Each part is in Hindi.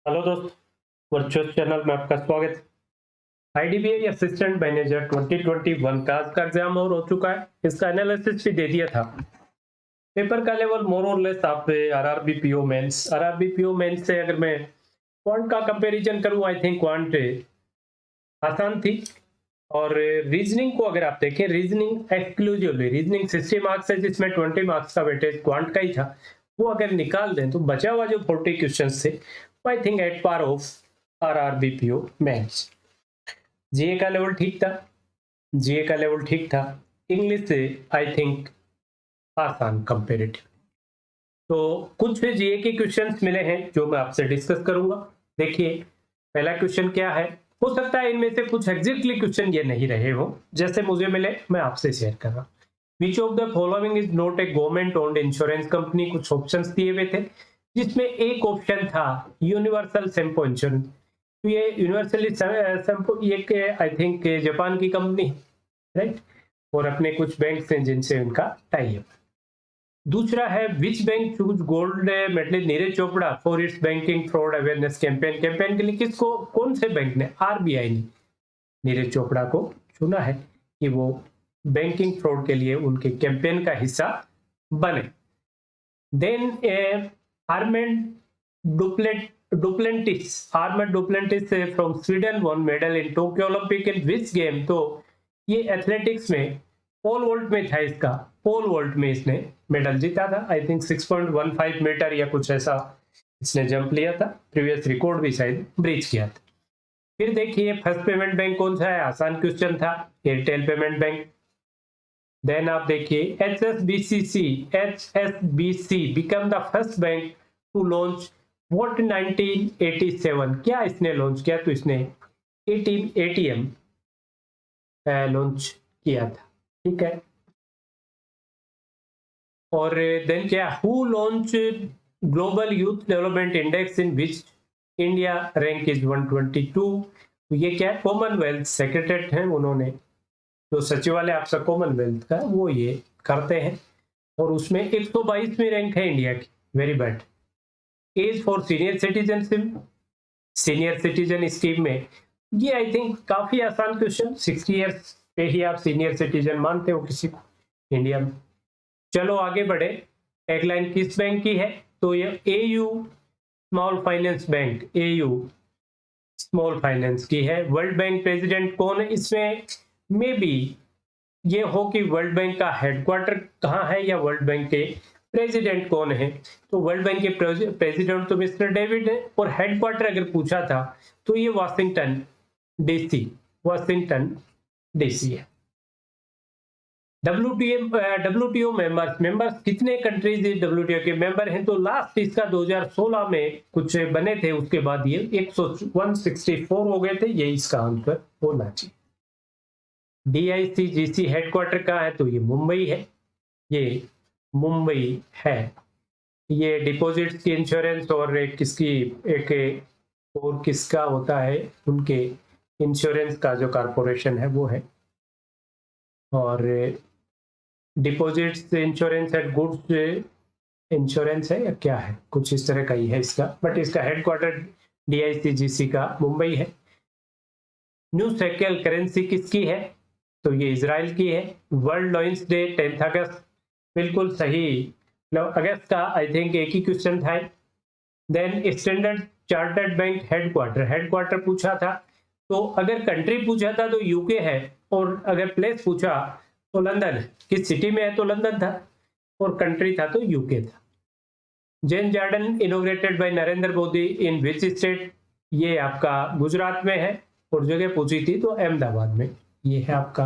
हेलो दोस्त, वर्चुअल चैनल में आपका स्वागत है। आईडीबीआई असिस्टेंट मैनेजर 2021 का आज का एग्जाम और हो चुका है। इसका एनालिसिस भी दे दिया था। पेपर का लेवल मोर और लेस आप आरआरबी पीओ मेंस से अगर मैं क्वांट का कंपैरिजन करूं, आई थिंक क्वांट आसान थी। और रीजनिंग को अगर आप देखें, रीजनिंग एक्सक्लूसिवली रीजनिंग 60 मार्क्स है, जिसमें 20 मार्क्स का वेटेज क्वांट का ही था। वो अगर निकाल दें तो बचा हुआ जो 40 क्वेश्चन थे, I think at par of RRB PO mains. GA का लेवल ठीक था, जीए का लेवल ठीक था। इंग्लिश से आई थिंक आसान कंपेरेटिव। तो कुछ जीए के क्वेश्चंस मिले हैं जो मैं आपसे डिस्कस करूंगा। देखिए, पहला क्वेश्चन क्या है। हो सकता है इनमें से कुछ एग्जैक्टली क्वेश्चन ये नहीं रहे हो, जैसे मुझे मिले मैं आपसे शेयर कर रहा हूँ। विच of the following is not a government owned insurance company. कुछ ऑप्शंस दिए हुए थे, जिसमें एक ऑप्शन था यूनिवर्सल सेम्पो इंश्योरेंस। तो ये यूनिवर्सली सेम्पो ये आई थिंक जापान की कंपनी है, राइट। और अपने कुछ बैंक हैं जिनसे उनका टाई अप। दूसरा है which bank choose gold medalist Neeraj Chopra for its banking fraud awareness campaign. Campaign के लिए किसको, कौन से बैंक ने, आरबीआई ने नीरज चोपड़ा को चुना है कि वो बैंकिंग फ्रॉड के लिए उनके कैंपेन का हिस्सा बने। Then Armand Duplantis from Sweden won medal in Tokyo Olympic in which game. तो ये एथलेटिक्स में पोल वोल्ट में था, इसका पोल वोल्ट में इसने मेडल जीता था। आई थिंक 6.15 मीटर या कुछ ऐसा इसने जंप लिया था। प्रीवियस रिकॉर्ड भी शायद ब्रीच किया था। फिर देखिए, फर्स्ट पेमेंट बैंक कौन सा है, आसान क्वेश्चन था, एयरटेल पेमेंट बैंक। देन आप देखिए, HSBC become the first bank to launch what 1987। क्या इसने लॉन्च किया, तो इसने 18 एटीएम लॉन्च किया था, ठीक है। और देन क्या, who launch global youth development index in which India rank is 122। तो ये क्या, कॉमनवेल्थ सेक्रेटरी हैं उन्होंने, जो सचिवालय आपका कॉमनवेल्थ का वो ये करते हैं। और उसमें 122वीं रैंक है इंडिया की, very bad. As for senior citizenship, senior citizen scheme में ये आई थिंक काफी आसान क्वेश्चन, 60 ईयर्स पे ही आप सीनियर सिटीजन मानते हो किसी को इंडिया में। चलो आगे बढ़े। टैगलाइन किस बैंक की है, तो ये AU small finance bank, AU small finance की है। वर्ल्ड बैंक प्रेसिडेंट कौन है इसमें, मे बी ये हो कि वर्ल्ड बैंक का हेडक्वार्टर कहाँ है या वर्ल्ड बैंक के प्रेसिडेंट कौन है। तो वर्ल्ड बैंक के प्रेसिडेंट तो मिस्टर डेविड है, और हेडक्वार्टर अगर पूछा था तो ये वाशिंगटन डीसी, वाशिंगटन डीसी है। डब्ल्यूटीओ मेंबर्स कितने कंट्रीज डब्ल्यूटीओ के मेंबर हैं, तो लास्ट इसका 2016 में कुछ बने थे, उसके बाद ये 164 हो गए थे, ये इसका आंसर होना चाहिए। डीआईसीजीसी हेडक्वार्टर कहाँ है, तो ये मुंबई है, ये मुंबई है। ये डिपॉजिट्स की इंश्योरेंस और किसकी, एक और किसका होता है, उनके इंश्योरेंस का जो कारपोरेशन है वो है। और deposits insurance at goods insurance है या क्या है, कुछ इस तरह का ही है इसका, बट इसका हेडक्वार्टर डीआईसीजीसी का मुंबई है। न्यू शेकेल करेंसी किसकी है, तो ये इजराइल की है। वर्ल्ड लॉयंस डे 10 अगस्त, बिल्कुल सही, अगस्त का आई थिंक एक ही क्वेश्चन था। Then standard chartered bank headquarter, headquarter पूछा था, तो अगर कंट्री पूछा था तो यूके है, और अगर प्लेस पूछा तो लंदन है, किस सिटी में है तो लंदन था, और कंट्री था तो यूके था। Jain garden inaugurated by Narendra Modi in which state, ये आपका गुजरात में है, और जगह पूछी थी तो अहमदाबाद में, ये है आपका,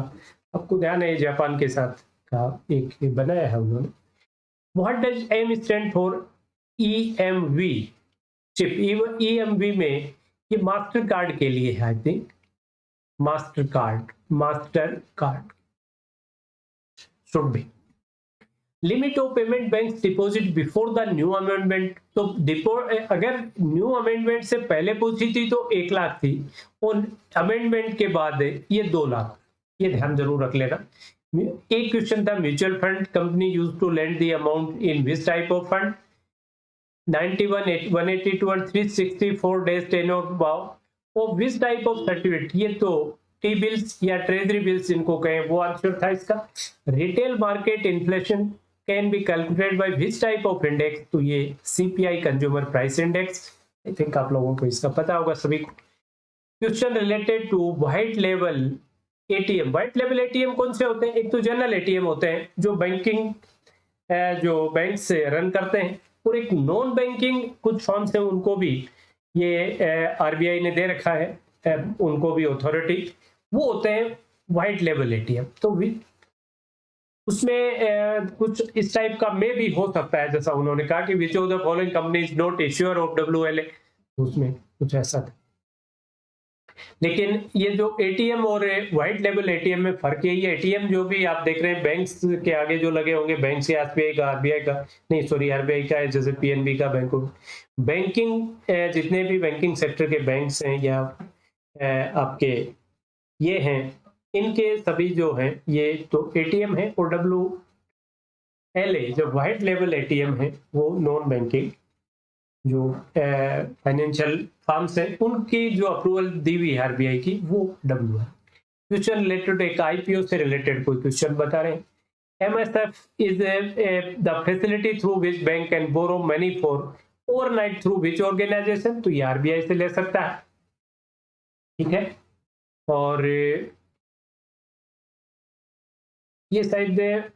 आपको ध्यान है जापान के साथ का एक बनाया है उन्होंने। What does M stand for, EMV chip, EMV में ये मास्टर कार्ड के लिए है, I think master card should be. Limit of payment bank deposit before the new amendment, तो अगर न्यू अमेंडमेंट से पहले पूछी थी तो 1 लाख थी, और अमेंडमेंट के बाद ये 2 लाख, ये ध्यान जरूर रख लेना। एक क्वेश्चन था, mutual fund company use to lend the amount in which type of fund, 91, 182 and 364 days tenure of which type of certificate, ये तो टी बिल्स या ट्रेजरी बिल्स इनको कहें, वो आंसर था इसका। Retail market inflation can be calculated by which type of index, तो ये CPI consumer price index. I think आप लोगों को इसका पता होगा सभी को। क्वेश्चन रिलेटेड टू व्हाइट लेवल एटीएम। व्हाइट लेवल एटीएम कौन से होते हैं? एक तो जनरल एटीएम होते हैं जो बैंकिंग जो बैंक से रन करते हैं, और एक नॉन बैंकिंग कुछ फॉर्म्स हैं, उनको भी ये आरबीआई ने दे रखा है, उनको भी अथॉरिटी, वो होते हैं व्हाइट लेवल एटीएम। तो उसमें कुछ इस टाइप का में भी हो सकता है, जैसा उन्होंने कहा कि विच of the following companies not issuer of WLA, उसमें कुछ ऐसा था। लेकिन ये जो एटीएम और व्हाइट लेवल एटीएम में फर्क यही है, एटीएम जो भी आप देख रहे हैं बैंक्स के आगे जो लगे होंगे, बैंक से एसबीआई का, आरबीआई का नहीं, सॉरी आरबीआई का है, जैसे पीएनबी का, बैंक बैंकिंग जितने भी बैंकिंग सेक्टर के बैंक्स हैं या आपके ये हैं, इनके सभी जो हैं ये तो एटीएम है, और WLA जो व्हाइट लेवल एटीएम है वो नॉन बैंकिंग जो फाइनेंशियल फर्म्स हैं, उनकी जो अप्रूवल दी हुई है आरबीआई की, वो W है। क्वेश्चन रिलेटेड एक आईपीओ से रिलेटेड कोई क्वेश्चन बता रहे हैं। MSF is the facility through which bank can borrow money for overnight through which organisation, तो ये आरबीआई से ले सकता है, ठीक है। और ये शायद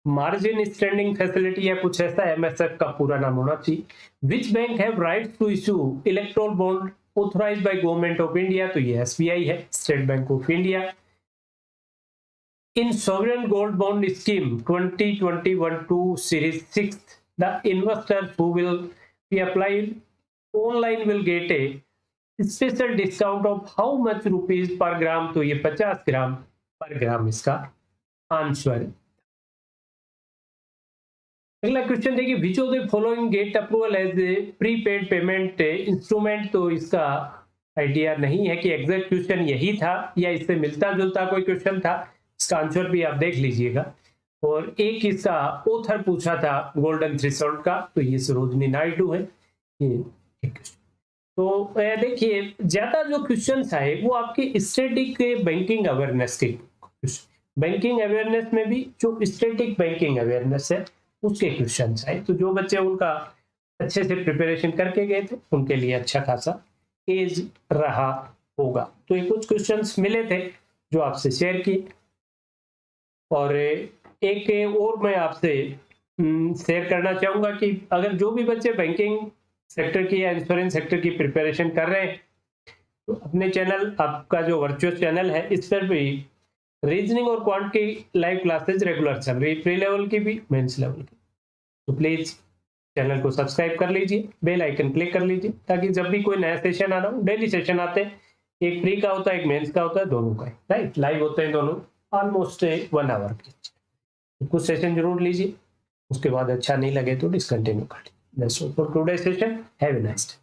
मार्जिन स्टैंडिंग फैसिलिटी या कुछ ऐसा MSF का पूरा नाम होना चाहिए। Which bank have right to issue electoral bond authorised by government of India, तो ये एसबीआई है, State Bank of India. In sovereign gold bond scheme 2021 two series 6 the investors who will be applied online will get a special discount of how much rupees per gram, तो ये 50 ग्राम पर ग्राम इसका आंसर। अगला क्वेश्चन देखिए, which of the following get approval as a prepaid payment instrument, तो इसका आइडिया नहीं है कि एग्जैक्ट क्वेश्चन यही था या इससे मिलता जुलता कोई क्वेश्चन था, इसका आंसर भी आप देख लीजिएगा। और एक इसका ऑथर पूछा था गोल्डन थ्रेशोल्ड का, तो ये सरोजनी नायडू है, ये एक क्वेश्चन। तो देखिए ज्यादा जो क्वेश्चन आए वो आपके स्टैटिक बैंकिंग अवेयरनेस के, बैंकिंग अवेयरनेस में भी जो स्टैटिक बैंकिंग अवेयरनेस है उसके क्वेश्चन आए, तो जो बच्चे उनका अच्छे से प्रिपरेशन करके गए थे उनके लिए अच्छा खासा एज रहा होगा। तो ये कुछ क्वेश्चंस मिले थे जो आपसे शेयर किए, और एक और मैं आपसे शेयर करना चाहूंगा कि अगर जो भी बच्चे बैंकिंग सेक्टर की या इंश्योरेंस सेक्टर की प्रिपरेशन कर रहे हैं, तो अपने चैनल, आपका जो वर्चुअल चैनल है, इस पर भी रीजनिंग और क्वांट की लाइव क्लासेज रेगुलर चल रही, प्री लेवल की भी, मेंस लेवल की। तो प्लीज चैनल को सब्सक्राइब कर लीजिए, बेल आइकन क्लिक कर लीजिए, ताकि जब भी कोई नया सेशन आना हो, डेली सेशन आते हैं, एक प्री का होता है, एक मेंस का होता है, दोनों का, राइट, लाइव होते हैं दोनों, ऑलमोस्ट 1 आवर के। तो कुछ सेशन जरूर लीजिए, उसके बाद अच्छा नहीं लगे तो डिसकंटिन्यू कर लीजिए। That's all for today session, have a nice day.